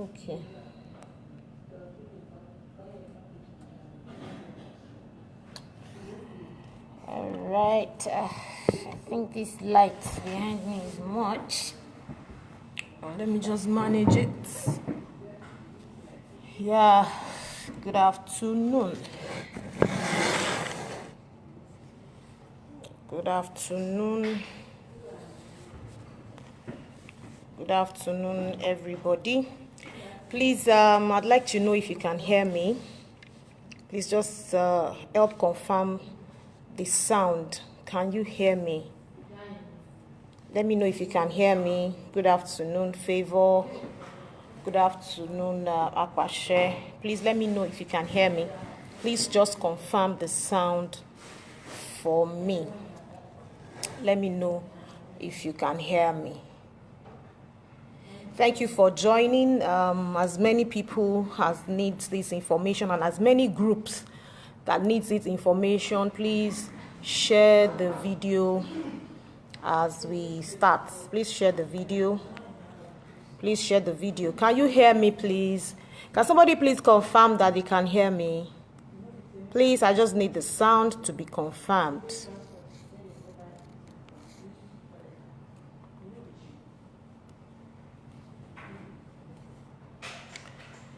Okay. All right. I think this light behind me is much. Let me just manage it. Yeah. Good afternoon. Good afternoon. Good afternoon, everybody. Please, I'd like to know if you can hear me. Please just help confirm the sound. Can you hear me? Let me know if you can hear me. Good afternoon, Favor. Good afternoon, Apashe. Please let me know if you can hear me. Please just confirm the sound for me. Let me know if you can hear me. Thank you for joining. As many people as need this information and as many groups that needs this information, please share the video as we start. Please share the video. Please share the video. Can you hear me, please? Can somebody please confirm that they can hear me? Please, I just need the sound to be confirmed.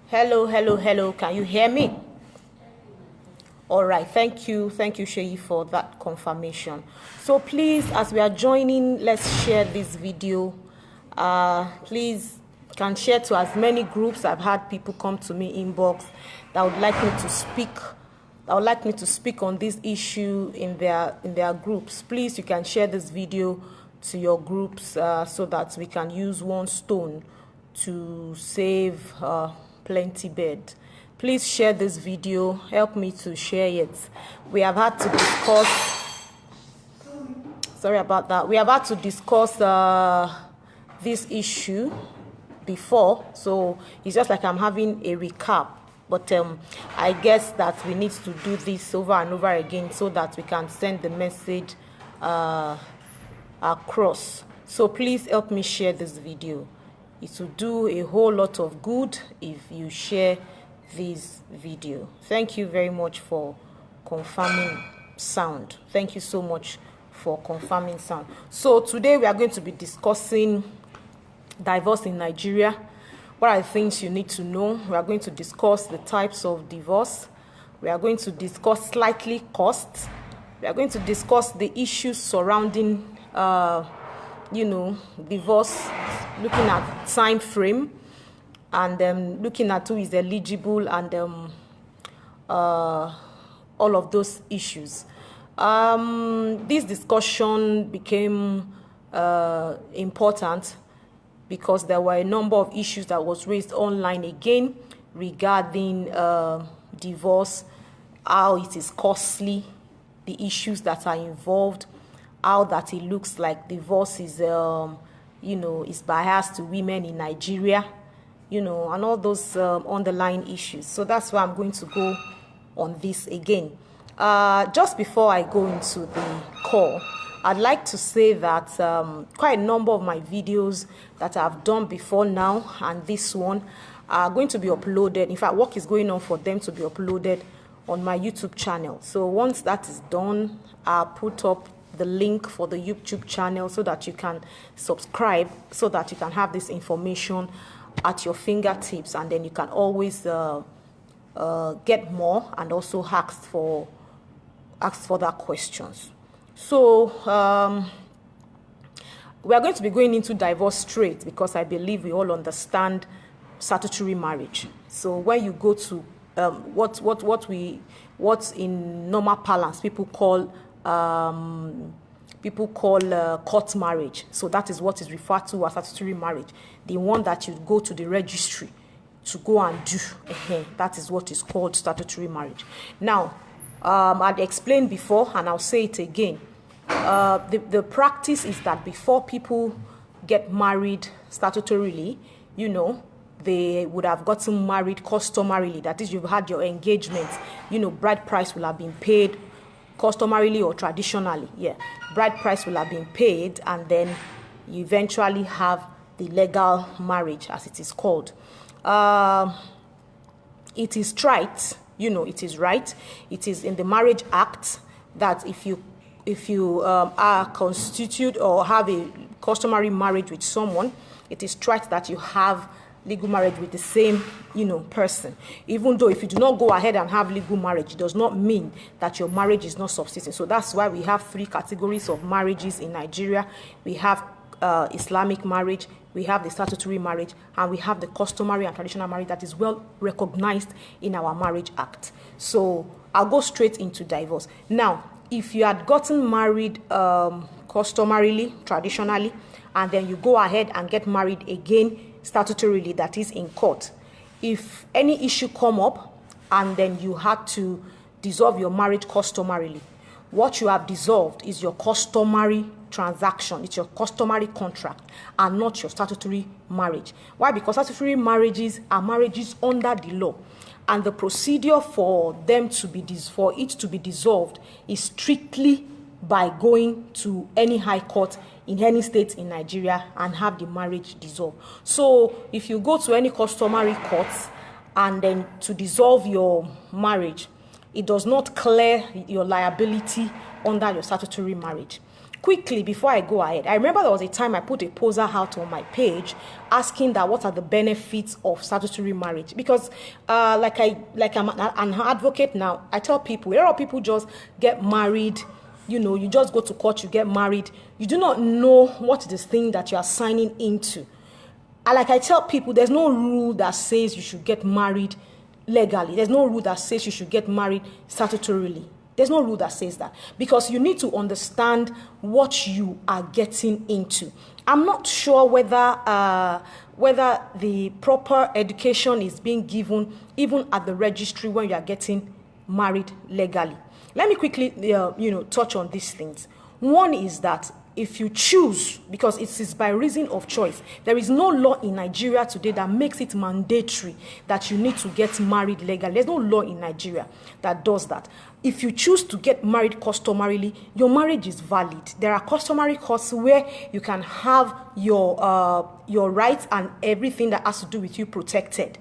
Hello, hello, hello. Can you hear me? All right. Thank you, Sheyi, for that confirmation. So please, as we are joining, let's share this video. Please can share to as many groups. I've had people come to me inbox that would like me to speak. That would like me to speak on this issue in their groups. Please, you can share this video to your groups so that we can use one stone to save plenty bed. Please share this video. Help me to share it. We have had to discuss. Sorry about that. We have had to discuss this issue before, so it's just like I'm having a recap. But I guess that we need to do this over and over again so that we can send the message across. So please help me share this video. It will do a whole lot of good if you share this video. Thank you very much for confirming sound. Thank you so much for confirming sound. So today we are going to be discussing divorce in Nigeria. What are the things you need to know? We are going to discuss the types of divorce. We are going to discuss slightly costs. We are going to discuss the issues surrounding divorce, looking at time frame, and looking at who is eligible, and all of those issues. This discussion became important because there were a number of issues that was raised online again regarding divorce, how it is costly, the issues that are involved, how that it looks like divorce is, is biased to women in Nigeria, and all those underlying issues. So that's why I'm going to go on this again. Just before I go into the call, I'd like to say that quite a number of my videos that I've done before now and this one are going to be uploaded. In fact, work is going on for them to be uploaded on my YouTube channel. So once that is done, I'll put up the link for the YouTube channel so that you can subscribe, so that you can have this information at your fingertips, and then you can always get more and also ask for that questions. So we are going to be going into divorce straight because I believe we all understand statutory marriage. So when you go to what in normal parlance people call court marriage. So that is what is referred to as statutory marriage, the one that you go to the registry to go and do. That is what is called statutory marriage. Now, I'd explained before, and I'll say it again. The practice is that before people get married statutorily, they would have gotten married customarily. That is, you've had your engagement. Bride price will have been paid customarily or traditionally. Bride price will have been paid, and then you eventually have the legal marriage, as it is called. it is right, it is right. It is in the Marriage Act that if you are constitute or have a customary marriage with someone, it is right that you have legal marriage with the same, person. Even though if you do not go ahead and have legal marriage, it does not mean that your marriage is not subsisting. So that's why we have 3 categories of marriages in Nigeria. We have Islamic marriage, we have the statutory marriage, and we have the customary and traditional marriage that is well recognized in our Marriage Act. So I'll go straight into divorce. Now, if you had gotten married customarily, traditionally, and then you go ahead and get married again statutorily, that is in court, if any issue come up and then you had to dissolve your marriage customarily, what you have dissolved is your customary transaction, it's your customary contract, and not your statutory marriage. Why? Because statutory marriages are marriages under the law, and the procedure for them to be for it to be dissolved is strictly by going to any high court in any state in Nigeria and have the marriage dissolved. So if you go to any customary courts and then to dissolve your marriage, it does not clear your liability under your statutory marriage. Quickly, before I go ahead, I remember there was a time I put a poster out on my page asking that what are the benefits of statutory marriage? Because like I'm an advocate now, I tell people, a lot of people just get married, you just go to court, you get married, you do not know what is this thing that you are signing into. And like I tell people, there's no rule that says you should get married legally. There's no rule that says you should get married statutorily. There's no rule that says that, because you need to understand what you are getting into. I'm not sure whether the proper education is being given even at the registry when you are getting married legally. Let me quickly touch on these things. One is that if you choose, because it is by reason of choice, there is no law in Nigeria today that makes it mandatory that you need to get married legally. There's no law in Nigeria that does that. If you choose to get married customarily, your marriage is valid. There are customary courts where you can have your rights and everything that has to do with you protected.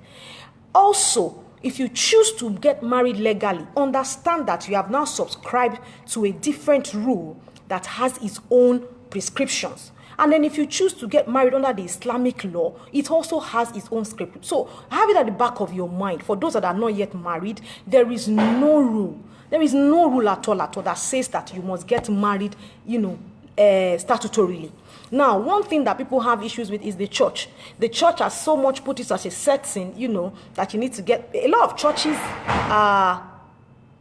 Also, if you choose to get married legally, understand that you have now subscribed to a different rule that has its own prescriptions. And then if you choose to get married under the Islamic law, it also has its own script. So have it at the back of your mind. For those that are not yet married, there is no rule. There is no rule at all that says that you must get married, statutorily. Now, one thing that people have issues with is the church. The church has so much put it as a setting, that you need to get. A lot of churches are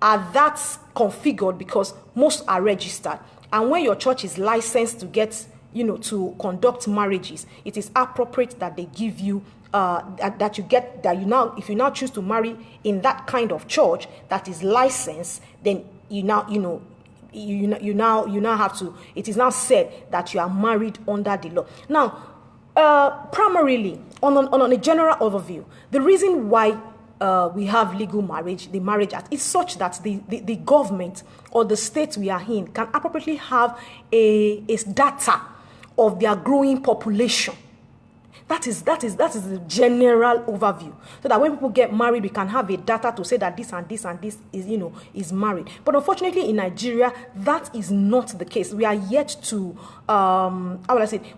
that configured because most are registered. And when your church is licensed to get, to conduct marriages, it is appropriate that they give you if you now choose to marry in that kind of church that is licensed, then you now have to, it is now said that you are married under the law. Now, primarily, on a general overview, the reason why we have legal marriage, the Marriage Act, is such that the government or the state we are in can appropriately have a data of their growing population. That is the general overview. So that when people get married, we can have a data to say that this and this and this is married. But unfortunately, in Nigeria, that is not the case. We are yet to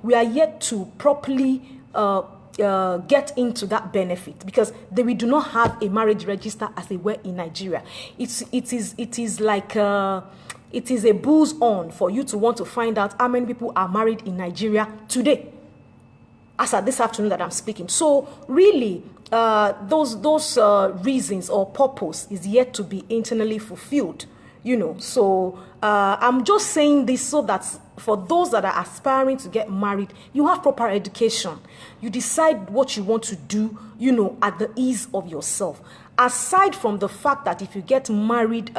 we are yet to properly get into that benefit, because we do not have a marriage register as they were in Nigeria. It is like it is a booze on for you to want to find out how many people are married in Nigeria today, as at this afternoon that I'm speaking. So really, those reasons or purpose is yet to be internally fulfilled. So I'm just saying this so that for those that are aspiring to get married, you have proper education. You decide what you want to do, at the ease of yourself. Aside from the fact that if you get married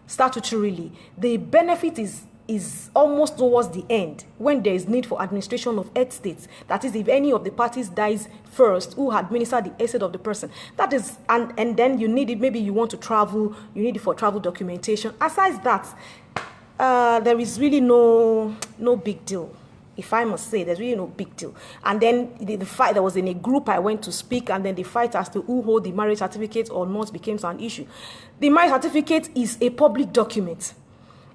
statutorily, the benefit is almost towards the end, when there is need for administration of estates. That is, if any of the parties dies first, who administer the estate of the person. That is, and then you need it, maybe you want to travel, you need it for travel documentation. Aside that, there is really no big deal. if I must say. There's really no big deal. And then the fight, there was in a group I went to speak, and then the fight as to who hold the marriage certificate or not became an issue. The marriage certificate is a public document.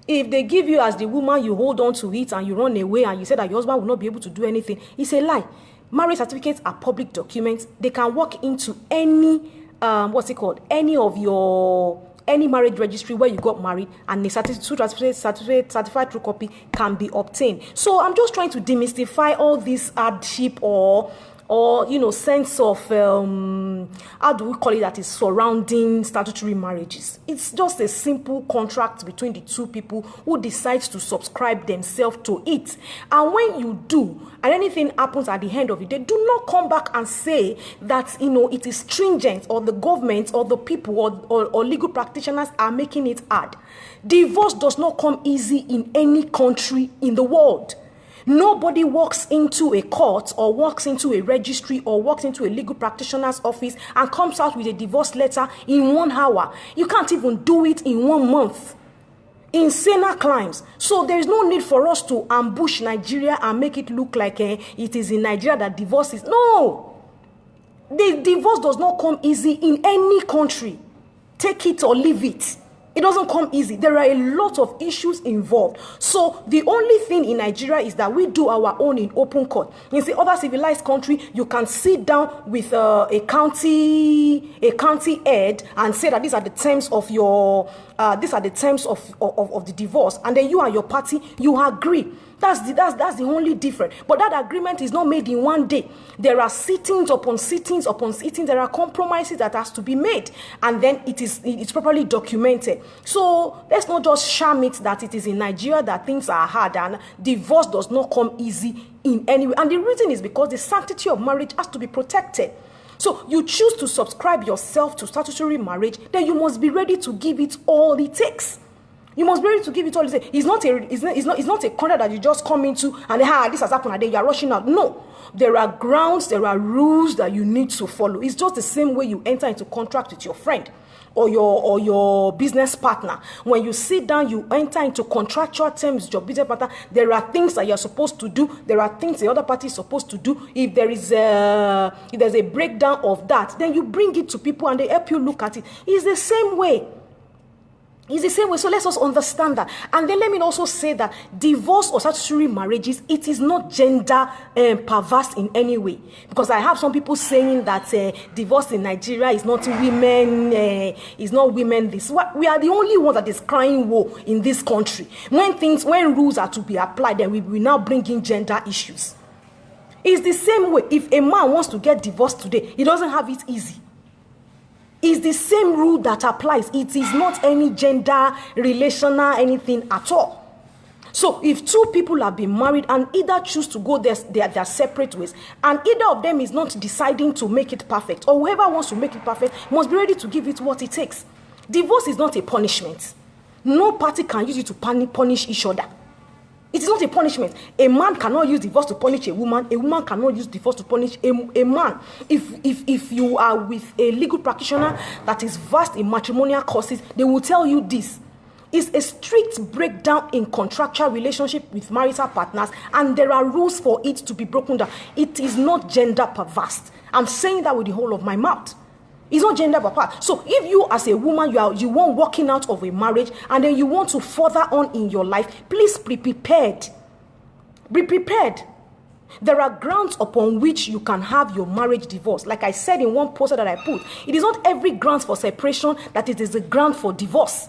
If they give you as the woman, you hold on to it and you run away and you say that your husband will not be able to do anything, it's a lie. Marriage certificates are public documents. They can walk into any, any marriage registry where you got married, and the certified true copy can be obtained. So I'm just trying to demystify all this hardship or sense of how do we call it, that is surrounding statutory marriages. It's just a simple contract between the two people who decides to subscribe themselves to it. And when you do, and anything happens at the end of it, they do not come back and say that it is stringent, or the government or the people or legal practitioners are making it hard. Divorce does not come easy in any country in the world. Nobody walks into a court or walks into a registry or walks into a legal practitioner's office and comes out with a divorce letter in 1 hour. You can't even do it in 1 month. Insane crimes. So there is no need for us to ambush Nigeria and make it look like it is in Nigeria that divorce is. No! The divorce does not come easy in any country. Take it or leave it. It doesn't come easy. There are a lot of issues involved. So the only thing in Nigeria is that we do our own in open court. In the other civilized country, you can sit down with a county head and say that these are the terms of your of the divorce, and then you and your party, you agree. That's the only difference. But that agreement is not made in 1 day. There are sittings upon sittings upon sittings. There are compromises that has to be made, and then it's properly documented. So let's not just sham it that it is in Nigeria that things are hard, and divorce does not come easy in any way. And the reason is because the sanctity of marriage has to be protected. So you choose to subscribe yourself to statutory marriage, then you must be ready to give it all it takes. You must be ready to give it all. It's not a contract that you just come into and this has happened and then you are rushing out. No, there are grounds, there are rules that you need to follow. It's just the same way you enter into contract with your friend or your business partner. When you sit down, you enter into contractual terms with your business partner. There are things that you're supposed to do. There are things the other party is supposed to do. If there's a breakdown of that, then you bring it to people and they help you look at it. It's the same way. It's the same way. So let's also understand that. And then let me also say that divorce or statutory marriages, it is not gender perverse in any way. Because I have some people saying that divorce in Nigeria is not women, this. We are the only one that is crying woe in this country. When rules are to be applied, then we now bring in gender issues. It's the same way. If a man wants to get divorced today, he doesn't have it easy. It's the same rule that applies. It is not any gender, relational, anything at all. So if two people have been married and either choose to go their separate ways, and either of them is not deciding to make it perfect, or whoever wants to make it perfect must be ready to give it what it takes. Divorce is not a punishment. No party can use it to punish each other. It is not a punishment. A man cannot use divorce to punish a woman. A woman cannot use divorce to punish a man. If you are with a legal practitioner that is versed in matrimonial causes, they will tell you this. It's a strict breakdown in contractual relationship with marital partners, and there are rules for it to be broken down. It is not gender perverse. I'm saying that with the whole of my mouth. It's not gender perverse. So if you as a woman, you want walking out of a marriage and then you want to further on in your life, please be prepared. Be prepared. There are grounds upon which you can have your marriage divorced. Like I said in one poster that I put, it is not every ground for separation that it is a ground for divorce.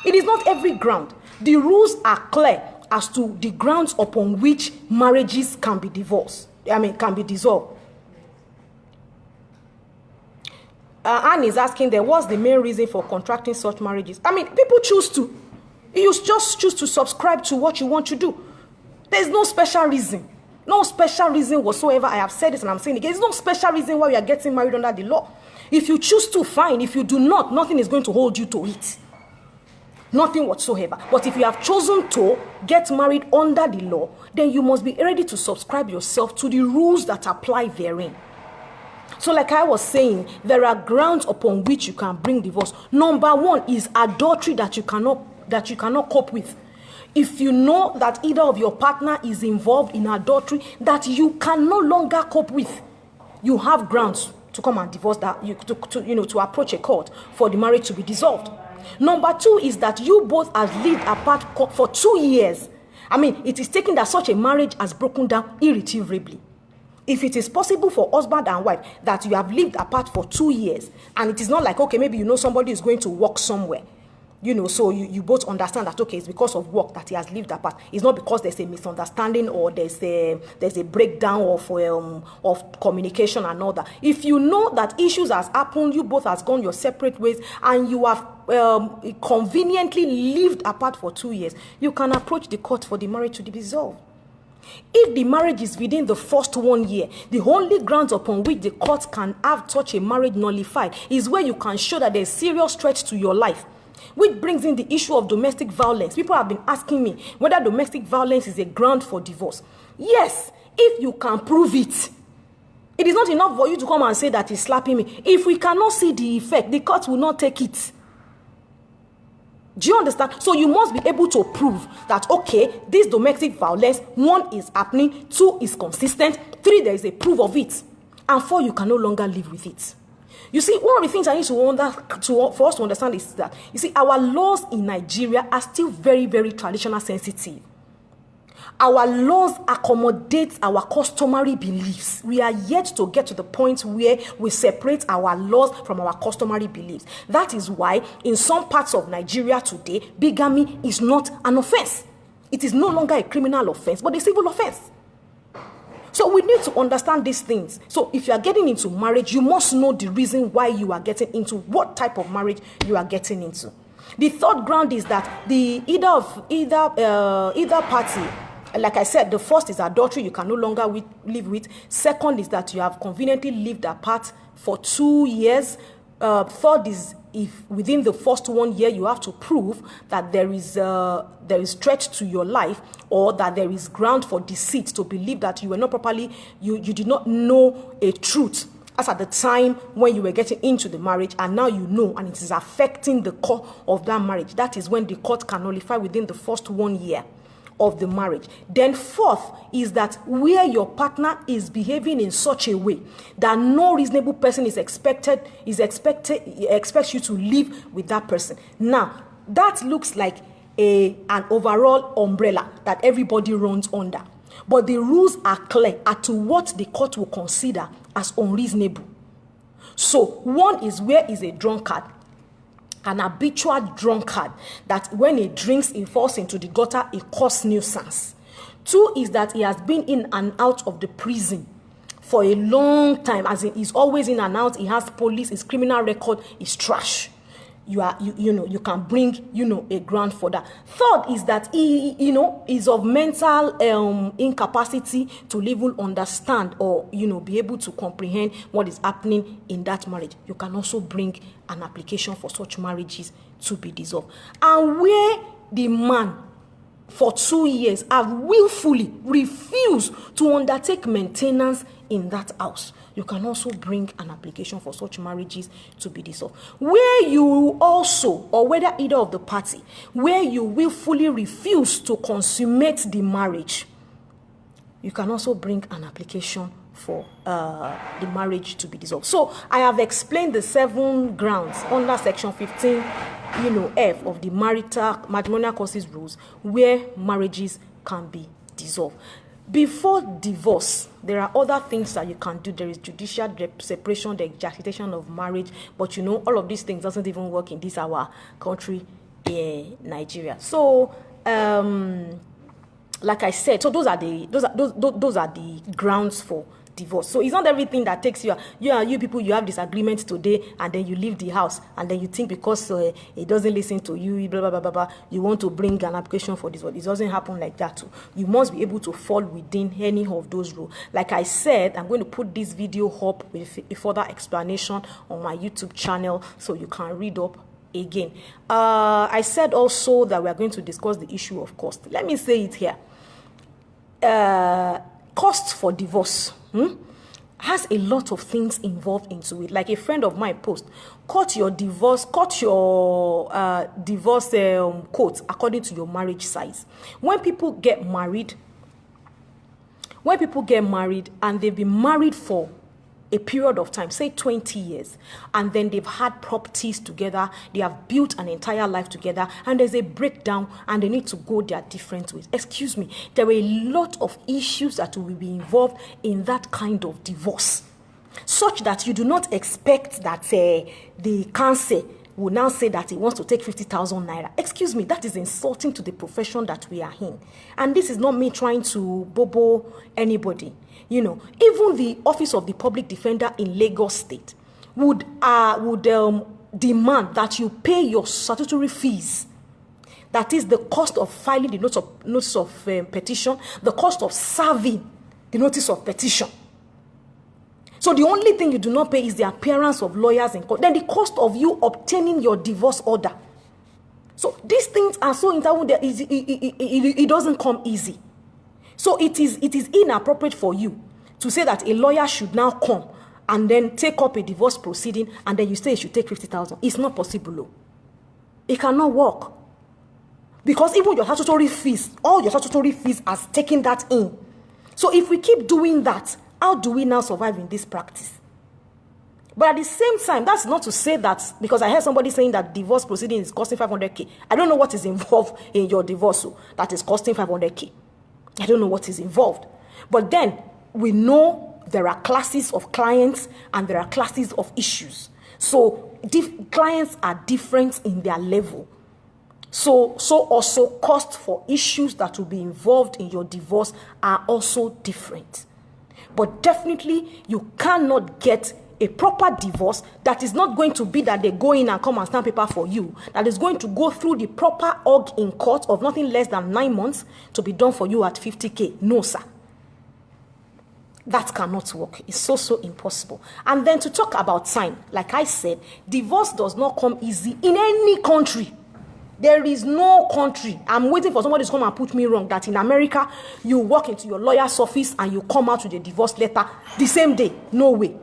It is not every ground. The rules are clear as to the grounds upon which marriages can be divorced. Can be dissolved. Anne is asking there, what's the main reason for contracting such marriages? People choose to. You just choose to subscribe to what you want to do. There's no special reason. No special reason whatsoever. I have said this and I'm saying it again. There's no special reason why we are getting married under the law. If you choose to, fine. If you do not, nothing is going to hold you to it. Nothing whatsoever. But if you have chosen to get married under the law, then you must be ready to subscribe yourself to the rules that apply therein. So like I was saying, there are grounds upon which you can bring divorce. Number one is adultery that you cannot cope with. If you know that either of your partner is involved in adultery that you can no longer cope with, you have grounds to come and divorce that, to approach a court for the marriage to be dissolved. Number 2 is that you both have lived apart for 2 years. I mean, it is taken that such a marriage has broken down irretrievably. If it is possible for husband and wife that you have lived apart for 2 years, and it is not like, okay, maybe somebody is going to work somewhere, so you both understand that, okay, it's because of work that he has lived apart. It's not because there's a misunderstanding or there's a breakdown of communication and all that. If you know that issues has happened, you both has gone your separate ways, and you have conveniently lived apart for 2 years, you can approach the court for the marriage to be dissolved. If the marriage is within the first 1 year, the only grounds upon which the court can have such a marriage nullified is where you can show that there's serious threat to your life. Which brings in the issue of domestic violence. People have been asking me whether domestic violence is a ground for divorce. Yes, if you can prove it. It is not enough for you to come and say that he's slapping me. If we cannot see the effect, the court will not take it. Do you understand? So you must be able to prove that, okay, this domestic violence, 1, is happening, 2, is consistent, 3, there is a proof of it, and 4, you can no longer live with it. You see, one of the things I need for us to understand is that, you see, our laws in Nigeria are still very, very traditional sensitive. Our laws accommodate our customary beliefs. We are yet to get to the point where we separate our laws from our customary beliefs. That is why in some parts of Nigeria today, bigamy is not an offense. It is no longer a criminal offense, but a civil offense. So we need to understand these things. So if you are getting into marriage, you must know the reason why you are getting into what type of marriage you are getting into. The third ground is that either party, like I said, the first is adultery, you can no longer live with. Second is that you have conveniently lived apart for 2 years. Third is if within the first 1 year you have to prove that there is threat to your life, or that there is ground for deceit to believe that you were not properly, you did not know a truth as at the time when you were getting into the marriage, and now you know, and it is affecting the core of that marriage. That is when the court can nullify within the first 1 year of the marriage. Then fourth is that where your partner is behaving in such a way that no reasonable person expects you to live with that person. Now, that looks like an overall umbrella that everybody runs under. But the rules are clear as to what the court will consider as unreasonable. So, one is where is a drunkard, an habitual drunkard, that when he drinks, he falls into the gutter, he causes nuisance. 2 is that he has been in and out of the prison for a long time, as in he's always in and out, he has police, his criminal record is trash. You can bring, a ground for that. Third is that he, is of mental incapacity to even understand or, be able to comprehend what is happening in that marriage. You can also bring an application for such marriages to be dissolved. And where the man for 2 years have willfully refused to undertake maintenance in that house, you can also bring an application for such marriages to be dissolved. Where you also, or whether either of the party, where you willfully refuse to consummate the marriage, you can also bring an application for the marriage to be dissolved. So I have explained the 7 grounds under section 15, F of the matrimonial causes rules where marriages can be dissolved. Before divorce, there are other things that you can do. There is judicial separation, the extradition of marriage, but all of these things doesn't even work in this our country, Nigeria. So, like I said, so those are the grounds for divorce. So it's not everything that takes you people, you have disagreements today and then you leave the house and then you think because it doesn't listen to you, blah, blah, blah, blah, blah, you want to bring an application for this. But it doesn't happen like that too. You must be able to fall within any of those rules. Like I said, I'm going to put this video up with a further explanation on my YouTube channel so you can read up again. I said also that we are going to discuss the issue of cost. Let me say it here. Costs for divorce. has a lot of things involved into it. Like a friend of mine post, cut your divorce quote according to your marriage size. When people get married and they've been married for a period of time, say 20 years, and then they've had properties together, they have built an entire life together, and there's a breakdown and they need to go their different ways. Excuse me, there are a lot of issues that will be involved in that kind of divorce, such that you do not expect that the counsel will now say that he wants to take 50,000 naira. Excuse me, that is insulting to the profession that we are in. And this is not me trying to bobo anybody. You know, even the Office of the Public Defender in Lagos State would demand that you pay your statutory fees. That is the cost of filing the notice of petition, the cost of serving the notice of petition. So the only thing you do not pay is the appearance of lawyers in court. Then the cost of you obtaining your divorce order. So these things are so interwoven that it doesn't come easy. So it is inappropriate for you to say that a lawyer should now come and then take up a divorce proceeding and then you say you should take 50,000. It's not possible. No. It cannot work. Because even your statutory fees, all your statutory fees has taken that in. So if we keep doing that, how do we now survive in this practice? But at the same time, that's not to say that, because I heard somebody saying that divorce proceeding is costing 500k. I don't know what is involved in your divorce that is costing 500k. I don't know what is involved. But then we know there are classes of clients and there are classes of issues. So clients are different in their level. So also cost for issues that will be involved in your divorce are also different. But definitely you cannot get a proper divorce that is not going to be that they go in and come and stamp paper for you, that is going to go through the proper org in court of nothing less than 9 months to be done for you at 50k. No, sir. That cannot work. It's so impossible. And then to talk about time, like I said, divorce does not come easy in any country. There is no country. I'm waiting for somebody to come and put me wrong that in America, you walk into your lawyer's office and you come out with a divorce letter the same day. No way.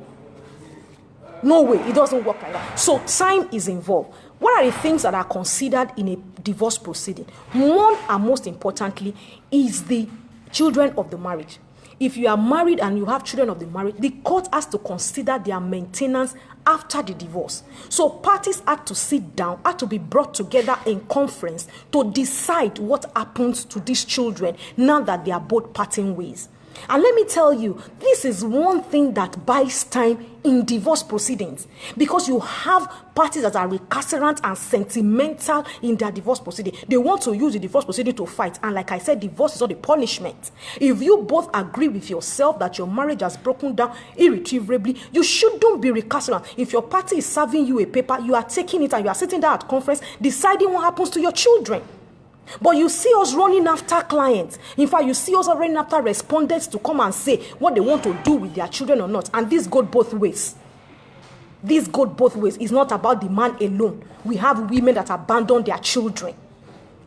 No way. It doesn't work like that. So time is involved. What are the things that are considered in a divorce proceeding? One, and most importantly, is the children of the marriage. If you are married and you have children of the marriage, the court has to consider their maintenance after the divorce. So parties had to sit down, had to be brought together in conference to decide what happens to these children now that they are both parting ways. And let me tell you, this is one thing that buys time in divorce proceedings, because you have parties that are recalcitrant and sentimental in their divorce proceeding. They want to use the divorce proceeding to fight. And like I said, divorce is not a punishment. If you both agree with yourself that your marriage has broken down irretrievably, you shouldn't be recalcitrant. If your party is serving you a paper, you are taking it and you are sitting there at conference deciding what happens to your children. But you see us running after clients. In fact, you see us running after respondents to come and say what they want to do with their children or not. And this goes both ways. This goes both ways. It's not about the man alone. We have women that abandon their children.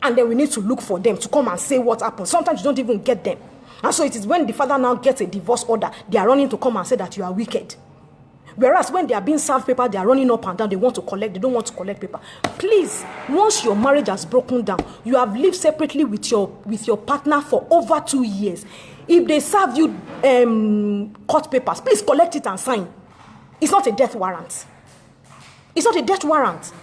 And then we need to look for them to come and say what happened. Sometimes you don't even get them. And so it is when the father now gets a divorce order, they are running to come and say that you are wicked. Whereas when they are being served paper, they are running up and down. They want to collect. They don't want to collect paper. Please, once your marriage has broken down, you have lived separately with your partner for over 2 years. If they serve you court papers, please collect it and sign. It's not a death warrant. It's not a death warrant.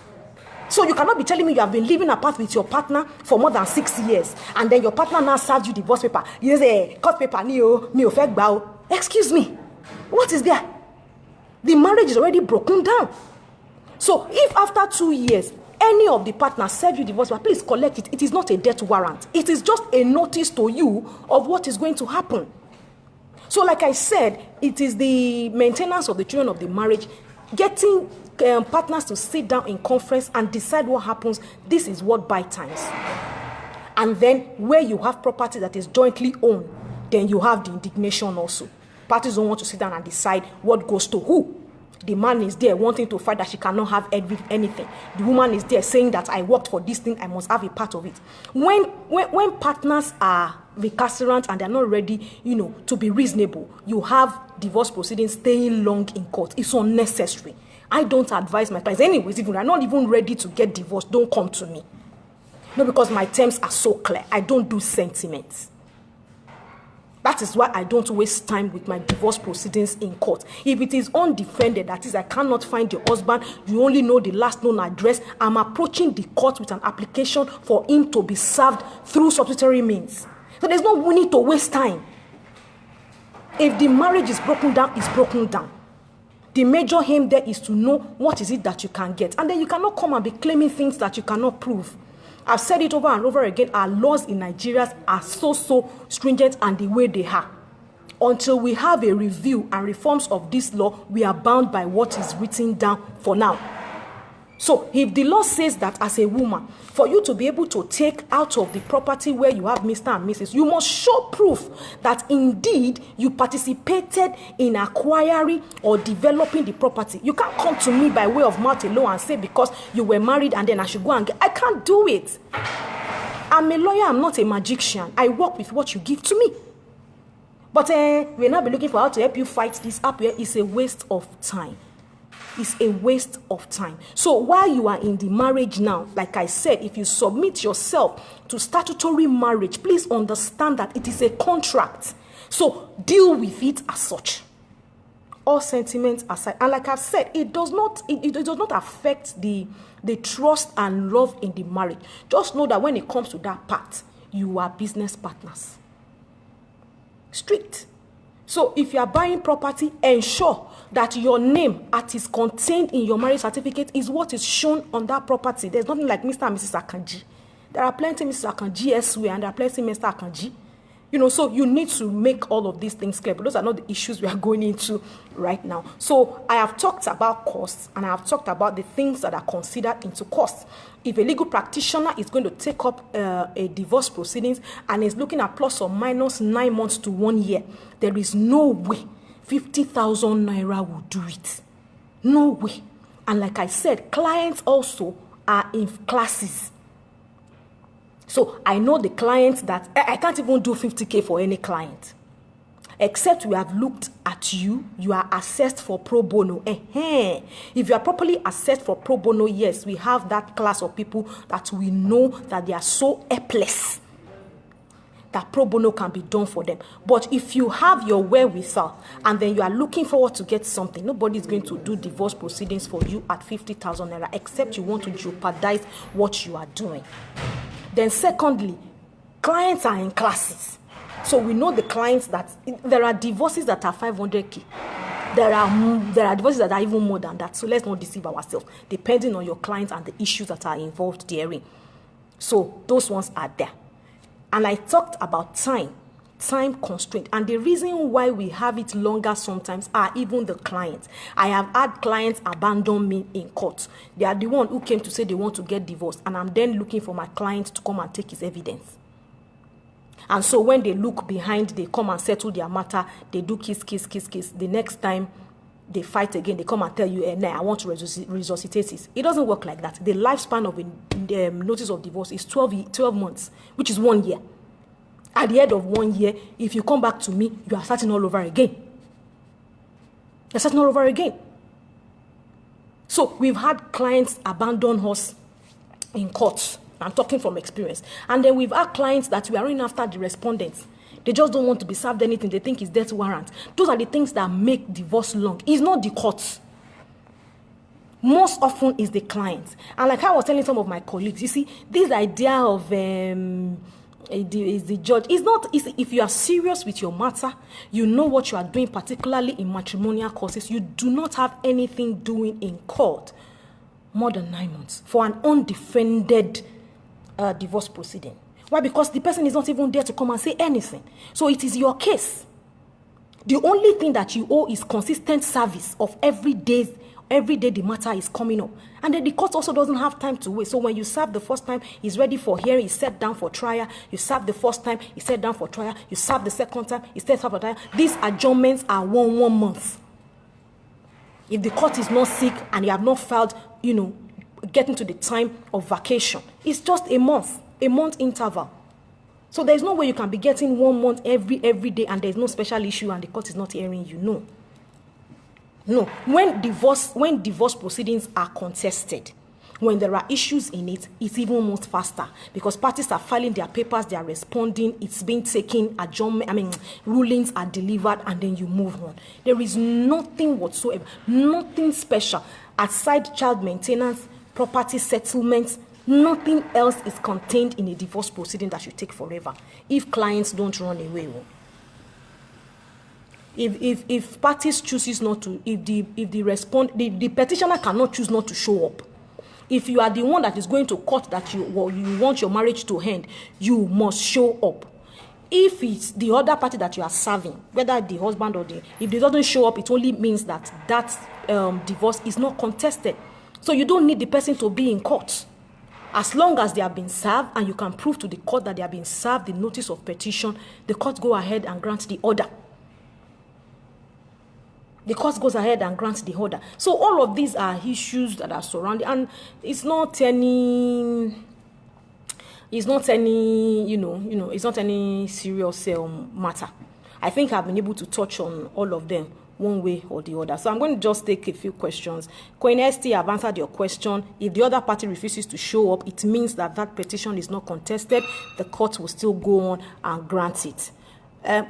So you cannot be telling me you have been living apart with your partner for more than 6 years, and then your partner now serves you divorce paper. You say court paper, excuse me. What is there? The marriage is already broken down. So if after 2 years, any of the partners serve you divorce, please collect it. It is not a death warrant. It is just a notice to you of what is going to happen. So like I said, it is the maintenance of the children of the marriage, getting partners to sit down in conference and decide what happens. This is what buy times. And then where you have property that is jointly owned, then you have the indignation also. Parties don't want to sit down and decide what goes to who. The man is there wanting to fight that she cannot have anything. The woman is there saying that I worked for this thing, I must have a part of it. When partners are recalcitrant and they're not ready, to be reasonable, you have divorce proceedings staying long in court. It's unnecessary. I don't advise my clients. Anyways, if you're not even ready to get divorced, don't come to me. No, because my terms are so clear. I don't do sentiments. That is why I don't waste time with my divorce proceedings in court. If it is undefended, that is, I cannot find your husband, you only know the last known address, I'm approaching the court with an application for him to be served through subsidiary means. So there's no need to waste time. If the marriage is broken down, it's broken down. The major aim there is to know what is it that you can get. And then you cannot come and be claiming things that you cannot prove. I've said it over and over again, our laws in Nigeria are so stringent and the way they are. Until we have a review and reforms of this law, we are bound by what is written down for now. So if the law says that as a woman, for you to be able to take out of the property where you have Mr. and Mrs., you must show proof that indeed you participated in acquiring or developing the property. You can't come to me by way of mouth alone and say because you were married and then I should go and get. I can't do it. I'm a lawyer, I'm not a magician. I work with what you give to me. But we'll not be looking for how to help you fight this up here. It's a waste of time. It's a waste of time. So while you are in the marriage now, like I said, if you submit yourself to statutory marriage, please understand that it is a contract. So deal with it as such. All sentiments aside. And like I've said, it does not affect the trust and love in the marriage. Just know that when it comes to that part, you are business partners. Strict. So if you are buying property, ensure that your name that is contained in your marriage certificate is what is shown on that property. There's nothing like Mr. and Mrs. Akanji. There are plenty of Mrs. Akanji elsewhere and there are plenty of Mr. Akanji. So you need to make all of these things clear. But those are not the issues we are going into right now. So I have talked about costs and I have talked about the things that are considered into costs. If a legal practitioner is going to take up a divorce proceedings and is looking at plus or minus 9 months to 1 year, there is no way 50,000 naira will do it. No way. And like I said, clients also are in classes. So I know the clients that I can't even do 50K for any client. Except we have looked at you are assessed for pro bono. If you are properly assessed for pro bono, yes, we have that class of people that we know that they are so helpless that pro bono can be done for them. But if you have your wherewithal and then you are looking forward to get something, nobody is going to do divorce proceedings for you at 50,000 naira except you want to jeopardize what you are doing. Then secondly, clients are in classes. So we know the clients that there are divorces that are 500K. There are divorces that are even more than that. So let's not deceive ourselves, depending on your clients and the issues that are involved therein. So those ones are there. And I talked about time constraint. And the reason why we have it longer sometimes are even the clients. I have had clients abandon me in court. They are the one who came to say they want to get divorced. And I'm then looking for my client to come and take his evidence. And so when they look behind, they come and settle their matter. They do kiss. The next time they fight again, they come and tell you, nah, I want to resuscitate it. It doesn't work like that. The lifespan of a notice of divorce is 12 months, which is 1 year. At the end of 1 year, if you come back to me, you are starting all over again. You're starting all over again. So we've had clients abandon us in court. I'm talking from experience. And then we've had clients that we are running after the respondents. They just don't want to be served anything. They think it's death warrant. Those are the things that make divorce long. It's not the courts. Most often is the client. And like I was telling some of my colleagues, you see, this idea of is the judge. It's not easy. If you are serious with your matter, you know what you are doing, particularly in matrimonial causes. You do not have anything doing in court more than 9 months for an undefended divorce proceeding. Why? Because the person is not even there to come and say anything. So it is your case. The only thing that you owe is consistent service of every day the matter is coming up. And then the court also doesn't have time to wait. So when you serve the first time, he's ready for hearing, he's set down for trial. You serve the first time, he's set down for trial. You serve the second time, he's set down for trial. These adjournments are one month. If the court is not sick and you have not filed, getting to the time of vacation, it's just a month interval. So there's no way you can be getting 1 month every day and there's no special issue and the court is not hearing you. No. When divorce proceedings are contested, when there are issues in it, it's even more faster because parties are filing their papers, they are responding, it's being taken, rulings are delivered, and then you move on. There is nothing whatsoever, nothing special aside child maintenance, property settlements. Nothing else is contained in a divorce proceeding that should take forever if clients don't run away. If parties chooses not to, if the petitioner cannot choose not to show up. If you are the one that is going to court that you want your marriage to end, you must show up. If it's the other party that you are serving, whether the husband or if they doesn't show up, it only means that divorce is not contested. So you don't need the person to be in court. As long as they have been served and you can prove to the court that they have been served the notice of petition, the court go ahead and grant the order. The court goes ahead and grants the order. So all of these are issues that are surrounding, and it's not any serious matter. I think I've been able to touch on all of them one way or the other. So I'm going to just take a few questions. Queen ST, I've answered your question. If the other party refuses to show up, it means that petition is not contested. The court will still go on and grant it.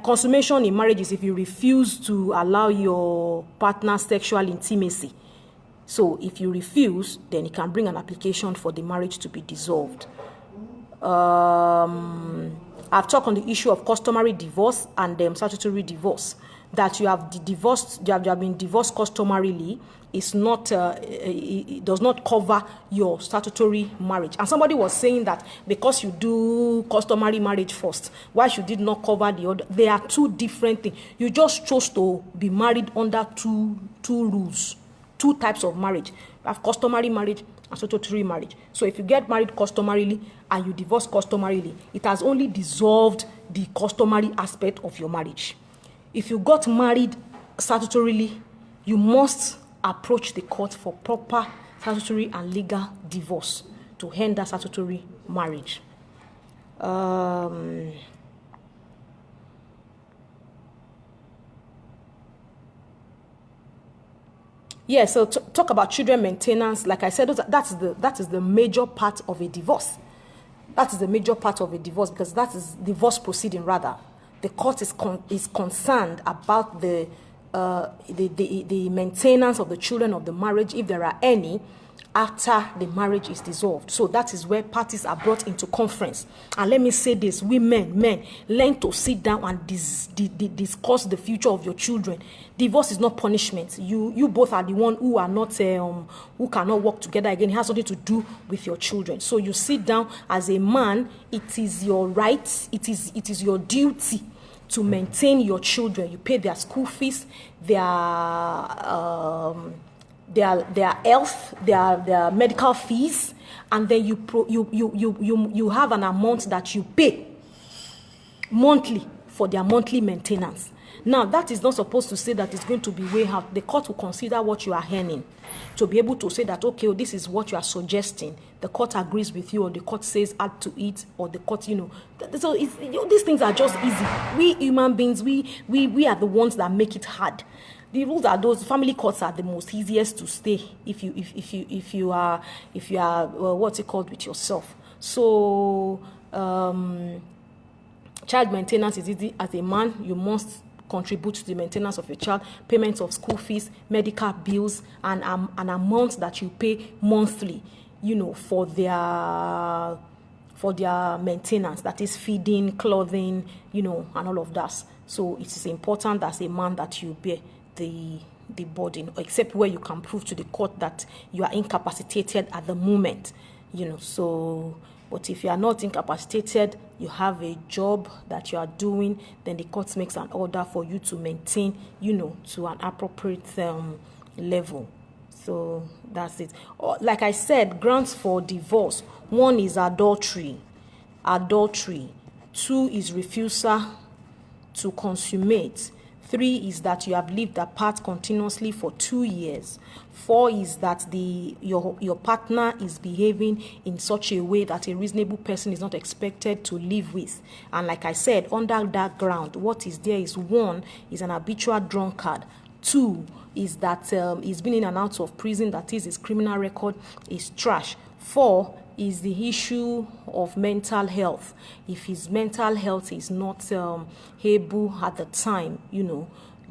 Consummation in marriage is if you refuse to allow your partner sexual intimacy. So if you refuse, then you can bring an application for the marriage to be dissolved. I've talked on the issue of customary divorce and statutory divorce. That you have been divorced customarily is not it does not cover your statutory marriage. And somebody was saying that because you do customary marriage first, why should it not cover the other? They are two different things. You just chose to be married under two rules, two types of marriage. You have customary marriage and statutory marriage. So if you get married customarily and you divorce customarily, it has only dissolved the customary aspect of your marriage. If you got married statutorily, you must approach the court for proper statutory and legal divorce to end that statutory marriage. Yeah, so talk about children maintenance. Like I said, that is the major part of a divorce. That is the major part of a divorce because that is divorce proceeding rather. The court is concerned about the maintenance of the children of the marriage, if there are any, after the marriage is dissolved. So that is where parties are brought into conference. And let me say this, men, learn to sit down and discuss the future of your children. Divorce is not punishment. You both are the one who are not who cannot work together again. It has something to do with your children. So you sit down as a man. It is your right. It is your duty to maintain your children. You pay their school fees, their health, their medical fees, and then you have an amount that you pay monthly for their monthly maintenance. Now, that is not supposed to say that it's going to be way out. The court will consider what you are earning to be able to say that, okay, this is what you are suggesting. The court agrees with you, or the court says add to it, or the court, So these things are just easy. We human beings, we are the ones that make it hard. The rules are those. Family courts are the most easiest to stay if you are what's it called with yourself. So child maintenance is easy. As a man, you must contribute to the maintenance of your child, payment of school fees, medical bills, and an amount that you pay monthly, for their maintenance. That is feeding, clothing, and all of that. So it is important as a man that you bear the burden, except where you can prove to the court that you are incapacitated at the moment, So, but if you are not incapacitated, you have a job that you are doing, then the court makes an order for you to maintain, to an appropriate level. So that's it. Like I said, grounds for divorce. 1 is adultery. 2 is refusal to consummate. 3 is that you have lived apart continuously for 2 years. 4 is that your partner is behaving in such a way that a reasonable person is not expected to live with. And like I said, under that ground, what is there is 1 is an habitual drunkard. 2 is that he's been in and out of prison, that is, his criminal record is trash. 4 is the issue of mental health. If his mental health is not able at the time,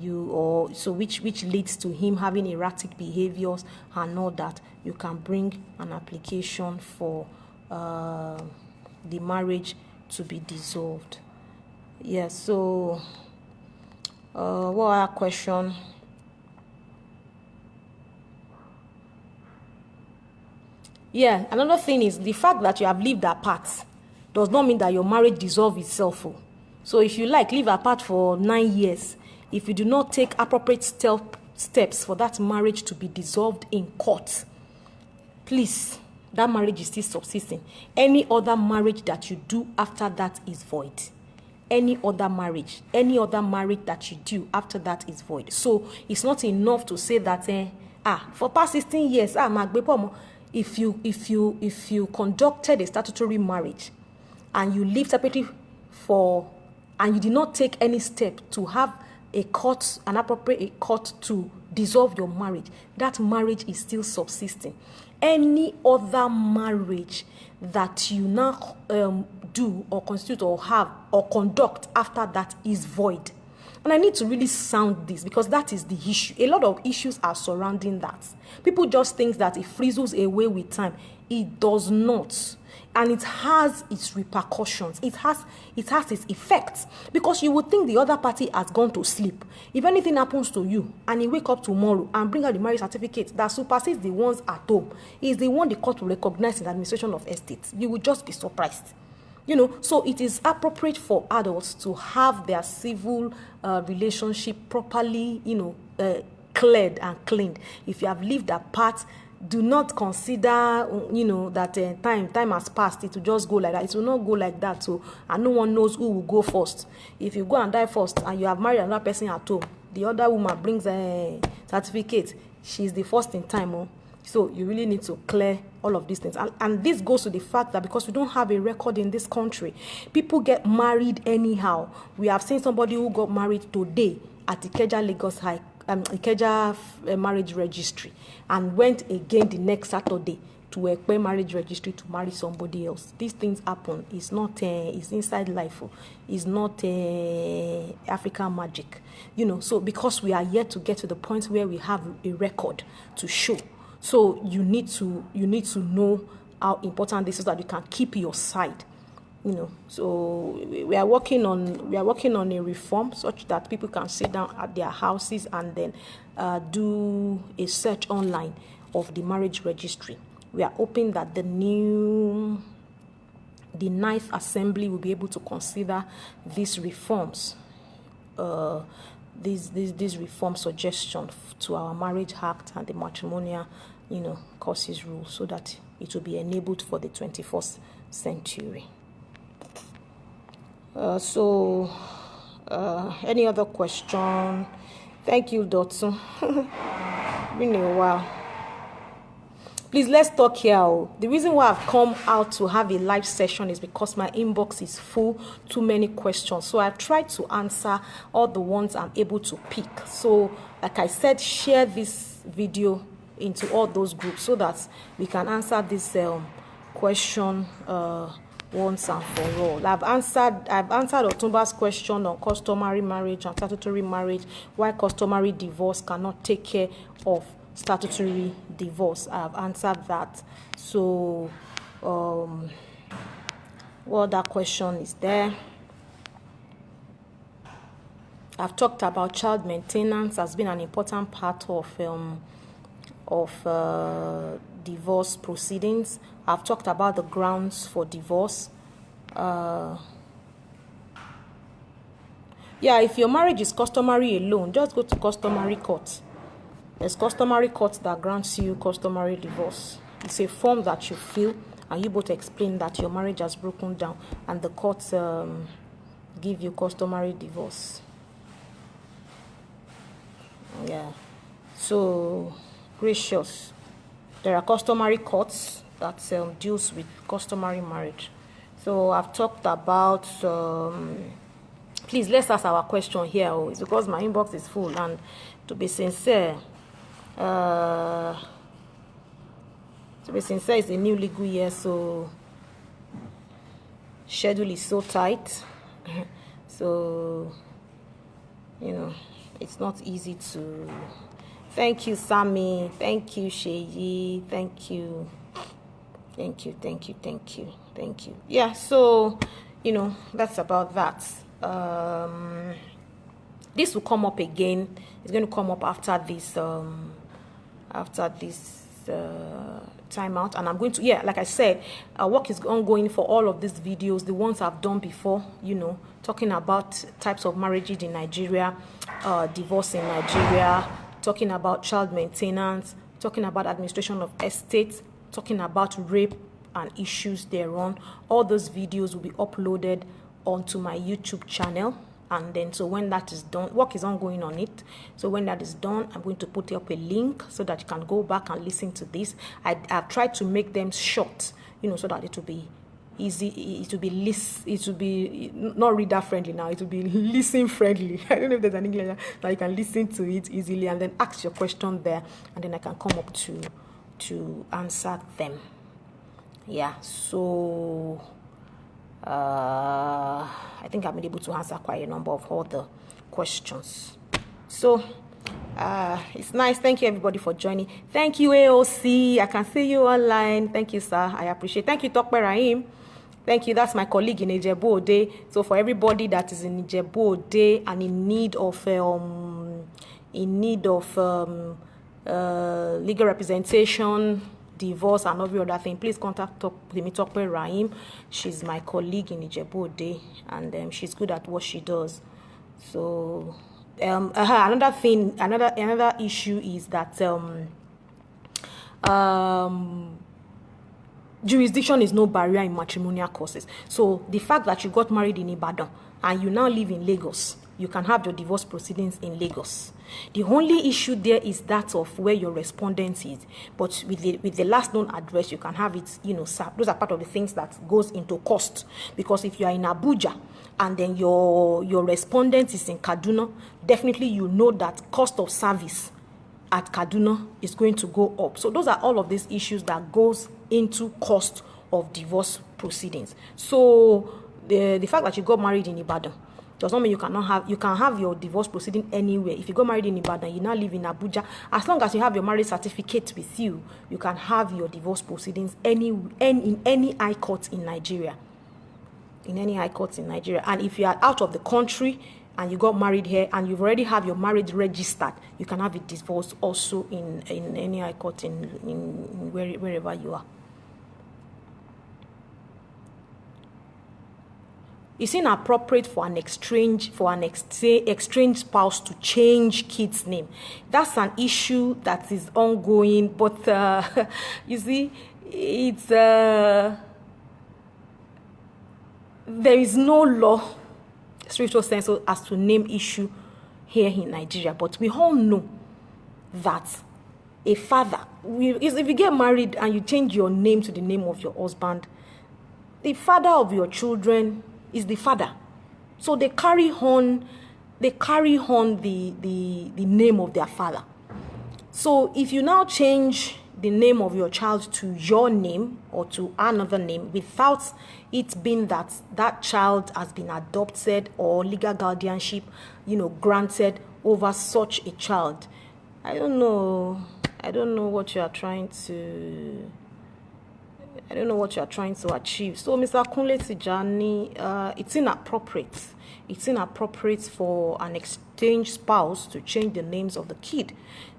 which leads to him having erratic behaviors and all that, you can bring an application for the marriage to be dissolved. Yeah, so what other question? Yeah, another thing is the fact that you have lived apart does not mean that your marriage dissolves itself. So if you live apart for 9 years, if you do not take appropriate steps for that marriage to be dissolved in court, please, that marriage is still subsisting. Any other marriage that you do after that is void. Any other marriage that you do after that is void. So it's not enough to say that for past 16 years, if you conducted a statutory marriage and you lived separately and you did not take any step to have an appropriate court to dissolve your marriage, that marriage is still subsisting. Any other marriage that you now do or constitute or have or conduct after that is void. And I need to really sound this because that is the issue. A lot of issues are surrounding that. People just think that it frizzles away with time. It does not. And it has its repercussions. It has its effects. Because you would think the other party has gone to sleep. If anything happens to you and you wake up tomorrow and bring out the marriage certificate that supersedes the ones at home, is the one the court will recognize in the administration of estates. You will just be surprised. So it is appropriate for adults to have their civil relationship properly, cleared and cleaned. If you have lived apart, do not consider, that time has passed. It will just go like that. It will not go like that. So, and no one knows who will go first. If you go and die first and you have married another person at home, the other woman brings a certificate. She's the first in time. So you really need to clear all of these things. And this goes to the fact that because we don't have a record in this country, people get married anyhow. We have seen somebody who got married today at Ikeja Lagos High, Ikeja marriage registry, and went again the next Saturday to Ekpe marriage registry to marry somebody else. These things happen. It's not, it's inside life. It's not African magic. So because we are yet to get to the point where we have a record to show. So you need to know how important this is, that you can keep your side. So we are working on a reform such that people can sit down at their houses and then do a search online of the marriage registry. We are hoping that the 9th Assembly will be able to consider these reforms, these reform suggestions to our Marriage Act and the matrimonial, causes rule, so that it will be enabled for the 21st century. Any other question? Thank you, Dotson. Been a while. Please, let's talk here. The reason why I've come out to have a live session is because my inbox is full, too many questions. So I've tried to answer all the ones I'm able to pick. So, like I said, share this video into all those groups so that we can answer this question once and for all. I've answered Otumba's question on customary marriage and statutory marriage, why customary divorce cannot take care of statutory divorce. I've answered that. So what other question is there? I've talked about child maintenance has been an important part of divorce proceedings. I've talked about the grounds for divorce. If your marriage is customary alone, just go to customary court. There's customary court that grants you customary divorce. It's a form that you fill, and you both explain that your marriage has broken down, and the courts give you customary divorce. Yeah. So, gracious. There are customary courts that deals with customary marriage. So I've talked about. Please let's ask our question here. Oh, it's because my inbox is full, and to be sincere, it's a new legal year, so schedule is so tight. So it's not easy to. Thank you, Sammy. Thank you, Sheyi. Thank you. Yeah, so that's about that. This will come up again. It's going to come up after this timeout, and I'm going to, like I said, work is ongoing for all of these videos, the ones I've done before, talking about types of marriages in Nigeria, divorce in Nigeria, talking about child maintenance, talking about administration of estates, talking about rape and issues thereon. All those videos will be uploaded onto my YouTube channel. And then, so when that is done, work is ongoing on it. So when that is done, I'm going to put up a link so that you can go back and listen to this. I've tried to make them short, so that it will be easy. It will be not reader friendly now. It will be listen friendly. I don't know if there's an English that you can listen to it easily and then ask your question there, and then I can come up to answer them. Yeah. So. I think I've been able to answer quite a number of all the questions. So it's nice. Thank you everybody for joining. Thank you AOC. I can see you online. Thank you, sir. I appreciate. Thank you, Tokpe Rahim. Thank you. That's my colleague in Ijebu Ode. So for everybody that is in Ijebu Ode and in need of legal representation, divorce and every other thing, please contact Tokpe Rahim. She's my colleague in Ijebu Ode, and she's good at what she does. So another issue is that jurisdiction is no barrier in matrimonial courses. So the fact that you got married in Ibadan and you now live in Lagos, you can have your divorce proceedings in Lagos. The only issue there is that of where your respondent is. But with the last known address, you can have it, those are part of the things that goes into cost. Because if you are in Abuja and then your respondent is in Kaduna, definitely you know that cost of service at Kaduna is going to go up. So those are all of these issues that goes into cost of divorce proceedings. So the fact that you got married in Ibadan does not mean you can have your divorce proceeding anywhere. If you got married in Ibadan, you now live in Abuja, as long as you have your marriage certificate with you, you can have your divorce proceedings in any high court in Nigeria. And if you are out of the country and you got married here and you've already have your marriage registered, you can have it divorced also in any high court in wherever you are. It's inappropriate for an estranged spouse to change kid's name. That's an issue that is ongoing, but you see, it's there is no law, spiritual sense, as to name issue here in Nigeria. But we all know that a father, if you get married and you change your name to the name of your husband, the father of your children is the father. So they carry on the name of their father. So if you now change the name of your child to your name or to another name without it being that child has been adopted or legal guardianship, granted over such a child, I don't know what you are trying to achieve. So, Mr. Kunle Tijani, it's inappropriate. It's inappropriate for an exchanged spouse to change the names of the kid.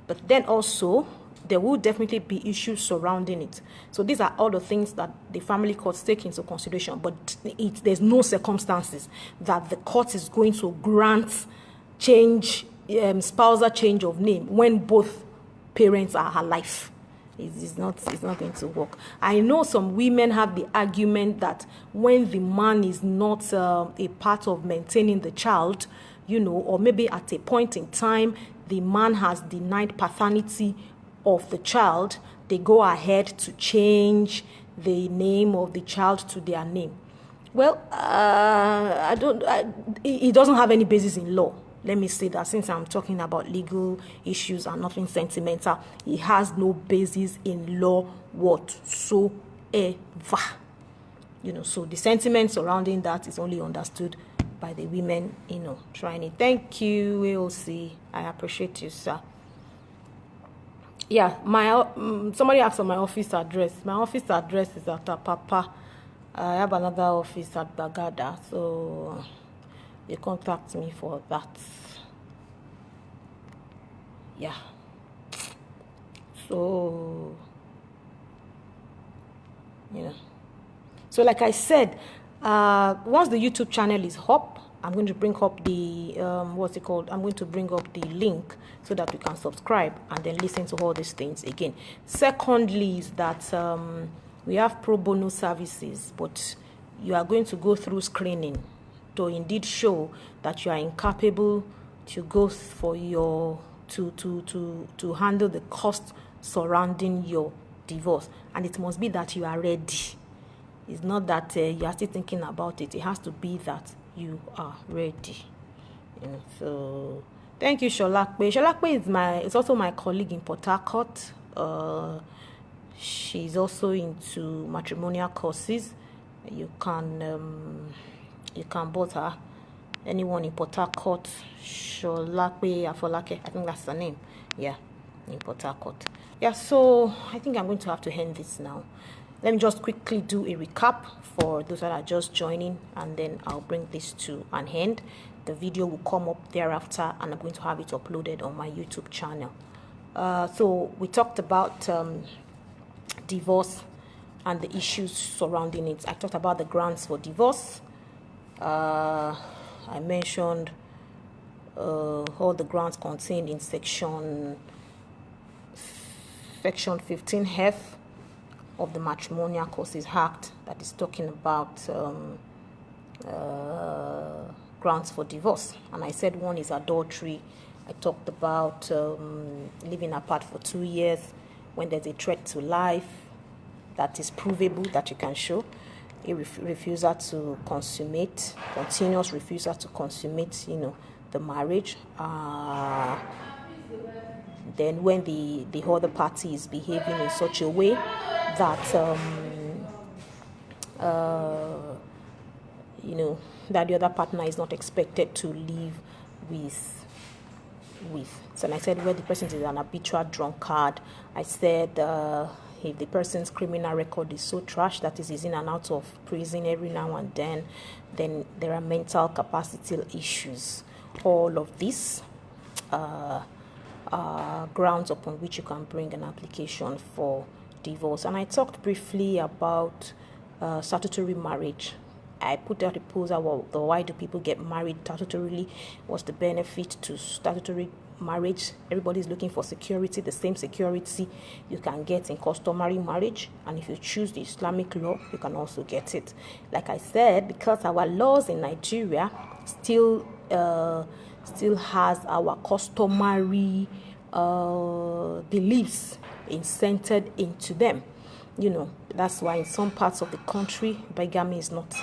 But then also, there will definitely be issues surrounding it. So these are all the things that the family courts take into consideration. But there's no circumstances that the court is going to grant spousal change of name when both parents are alive. It's not going to work. I know some women have the argument that when the man is not a part of maintaining the child, or maybe at a point in time the man has denied paternity of the child, they go ahead to change the name of the child to their name. Well, it doesn't have any basis in law. Let me say that, since I'm talking about legal issues and nothing sentimental, it has no basis in law whatsoever. So the sentiment surrounding that is only understood by the women, trying it. Thank you, AOC. I appreciate you, sir. Yeah, somebody asked for my office address. My office address is at Apapa. I have another office at Bagada, so you contact me for that. Yeah. So, So like I said, once the YouTube channel is up, I'm going to bring up the, I'm going to bring up the link so that you can subscribe and then listen to all these things again. Secondly is that we have pro bono services, but you are going to go through screening to indeed show that you are incapable to go for your, to handle the cost surrounding your divorce. And it must be that you are ready. It's not that you are still thinking about it. It has to be that you are ready. So thank you, Sholakpe. Sholakpe is also my colleague in Port Harcourt. She's also into matrimonial courses. You can both her. Anyone in Port Harcourt, Sholakpe Afolake, I think that's the name. Yeah, in Port Harcourt. Yeah, so I think I'm going to have to end this now. Let me just quickly do a recap for those that are just joining, and then I'll bring this to an end. The video will come up thereafter, and I'm going to have it uploaded on my YouTube channel. So we talked about divorce and the issues surrounding it. I talked about the grounds for divorce. I mentioned all the grounds contained in section 15F of the Matrimonial Causes Act, that is talking about grounds for divorce. And I said one is adultery. I talked about living apart for 2 years when there's a threat to life that is provable, that you can show. A refusal to consummate, continuous refusal to consummate, the marriage. Then when the other party is behaving in such a way that that the other partner is not expected to live with. So, and I said where the person is an habitual drunkard. I said if the person's criminal record is so trash that is in and out of prison every now and then there are mental capacity issues. All of these grounds upon which you can bring an application for divorce. And I talked briefly about statutory marriage. I put out a post about why do people get married statutorily? What's the benefit to statutory marriage? Everybody's looking for security, the same security you can get in customary marriage. And if you choose the Islamic law, you can also get it. Like I said, because our laws in Nigeria still has our customary beliefs centered into them. That's why in some parts of the country, bigamy is not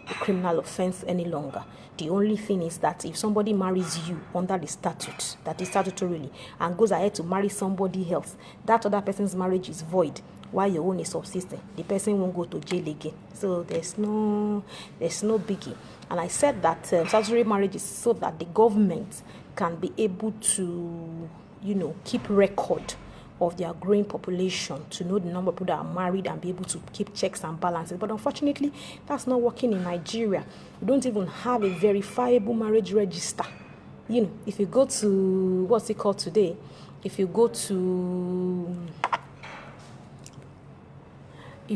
a criminal offense any longer. The only thing is that if somebody marries you under the statute, that is statutorily, and goes ahead to marry somebody else, that other person's marriage is void while your own is subsisting. The person won't go to jail again. So there's no biggie. And I said that statutory marriage is so that the government can be able to, keep record of their growing population, to know the number of people that are married and be able to keep checks and balances. But unfortunately, that's not working in Nigeria. We don't even have a verifiable marriage register. If you go to, what's it called today? If you go to the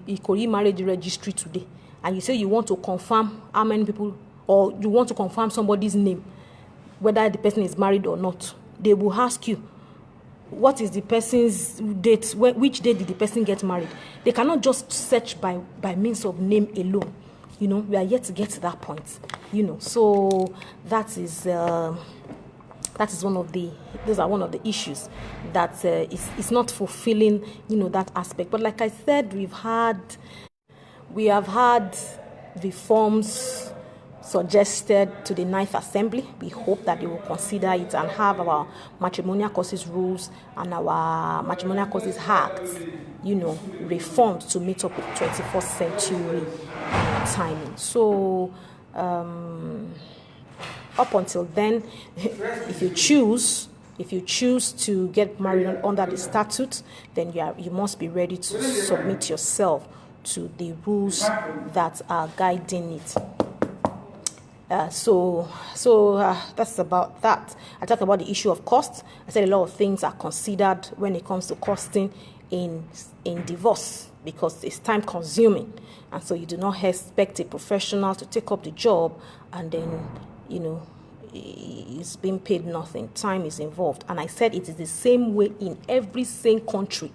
Ikori marriage registry today, and you say you want to confirm how many people, or you want to confirm somebody's name, whether the person is married or not, they will ask you, what is the person's date, which date did the person get married? They cannot just search by means of name alone. we are yet to get to that point, So that is one of the issues that is not fulfilling, that aspect. But like I said, we have had reforms suggested to the Ninth Assembly. We hope that they will consider it and have our matrimonial causes rules and our matrimonial causes acts, reformed to meet up with 21st century timing. So up until then, if you choose to get married under the statute, then you must be ready to submit yourself to the rules that are guiding it. So that's about that. I talked about the issue of cost. I said a lot of things are considered when it comes to costing in divorce, because it's time consuming, and so you do not expect a professional to take up the job and then it's being paid nothing. Time is involved, and I said it is the same way in every same country.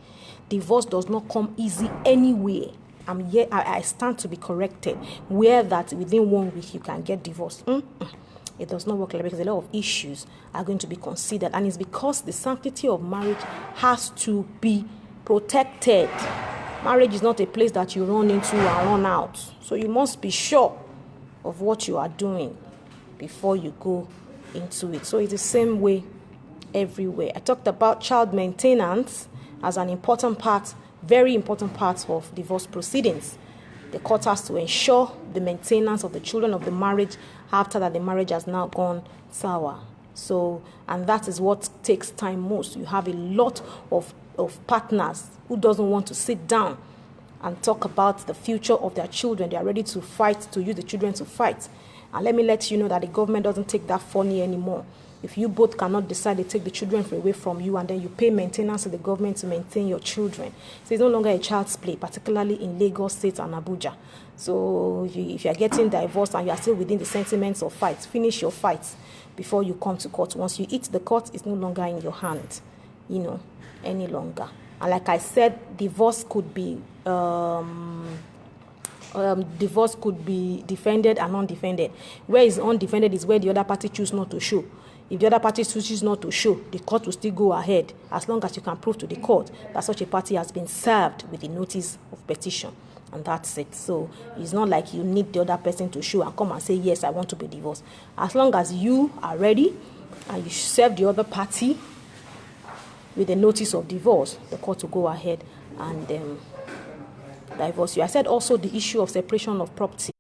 Divorce does not come easy anywhere. I stand to be corrected. Where that within 1 week you can get divorced. It does not work like that, because a lot of issues are going to be considered, and it's because the sanctity of marriage has to be protected. Marriage is not a place that you run into and run out. So you must be sure of what you are doing before you go into it. So it's the same way everywhere. I talked about child maintenance as an important part, very important part of divorce proceedings. The court has to ensure the maintenance of the children of the marriage after that the marriage has now gone sour. So, and that is what takes time most. You have a lot of partners who doesn't want to sit down and talk about the future of their children. They are ready to fight, to use the children to fight. And let me let you know that the government doesn't take that funny anymore. If you both cannot decide to take the children away from you, and then you pay maintenance to the government to maintain your children. So it's no longer a child's play, particularly in Lagos State and Abuja. So if you are getting divorced and you are still within the sentiments of fights, finish your fights before you come to court. Once you hit the court, it's no longer in your hand, any longer. And like I said, divorce could be defended and undefended. Where is undefended is where the other party chooses not to show. If the other party chooses not to show, the court will still go ahead, as long as you can prove to the court that such a party has been served with a notice of petition. And that's it. So it's not like you need the other person to show and come and say, yes, I want to be divorced. As long as you are ready and you serve the other party with a notice of divorce, the court will go ahead and divorce you. I said also the issue of separation of property.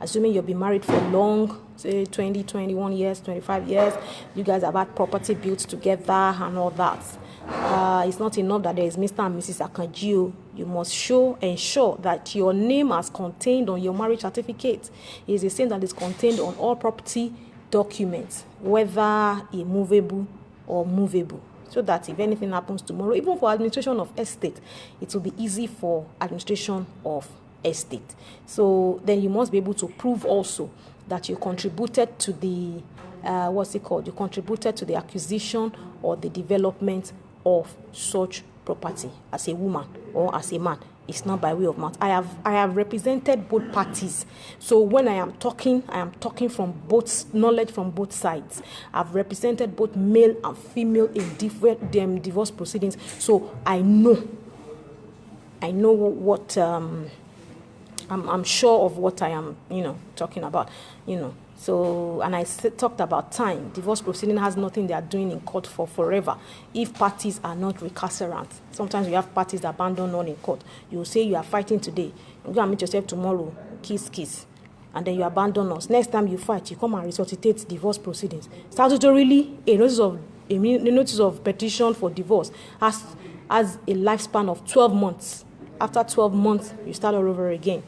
Assuming you've been married for long, say 20, 21 years, 25 years, you guys have had property built together and all that. It's not enough that there is Mr. and Mrs. Akanjio. You must ensure that your name is contained on your marriage certificate. It is the same that is contained on all property documents, whether immovable or movable. So that if anything happens tomorrow, even for administration of estate, it will be easy for administration of estate. So then you must be able to prove also that you contributed to the You contributed to the acquisition or the development of such property as a woman or as a man. It's not by way of mouth. I have represented both parties. So when I am talking from both knowledge from both sides. I've represented both male and female in different divorce proceedings. So I know what I'm sure of what I am, talking about, So, and I talked about time. Divorce proceeding has nothing they are doing in court for forever if parties are not recalcitrant. Sometimes you have parties that abandon all in court. You say you are fighting today. You go and meet yourself tomorrow, kiss. And then you abandon us. Next time you fight, you come and resuscitate divorce proceedings. Statutorily, a notice of petition for divorce has a lifespan of 12 months. After 12 months, you start all over again.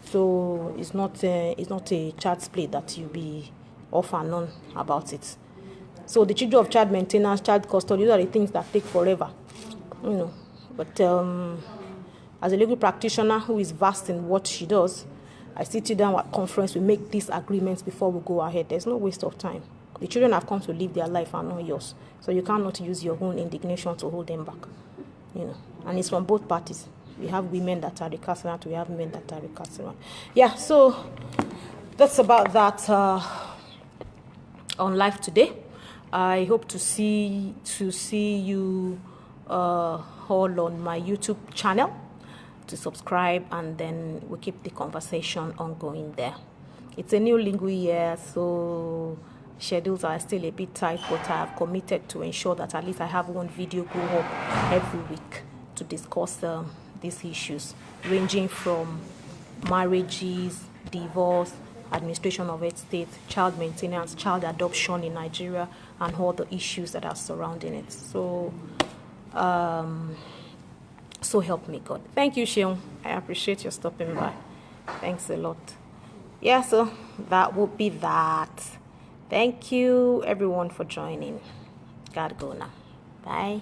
So it's not a child's play that you be off and on about it. So the children of child maintenance, child custody, those are the things that take forever, But as a legal practitioner who is vast in what she does, I sit you down at conference, we make these agreements before we go ahead. There's no waste of time. The children have come to live their life and not yours. So you cannot use your own indignation to hold them back, And it's from both parties. We have women that are recalcitrant, we have men that are recalcitrant. Yeah, so that's about that on live today. I hope to see you all on my YouTube channel, to subscribe, and then we'll keep the conversation ongoing there. It's a new lingo year, so schedules are still a bit tight, but I have committed to ensure that at least I have one video go up every week to discuss these issues, ranging from marriages, divorce, administration of estate, child maintenance, child adoption in Nigeria, and all the issues that are surrounding it. So help me God. Thank you, Sheung. I appreciate your stopping by. Thanks a lot. Yeah, so that would be that. Thank you, everyone, for joining. Gotta go now. Bye.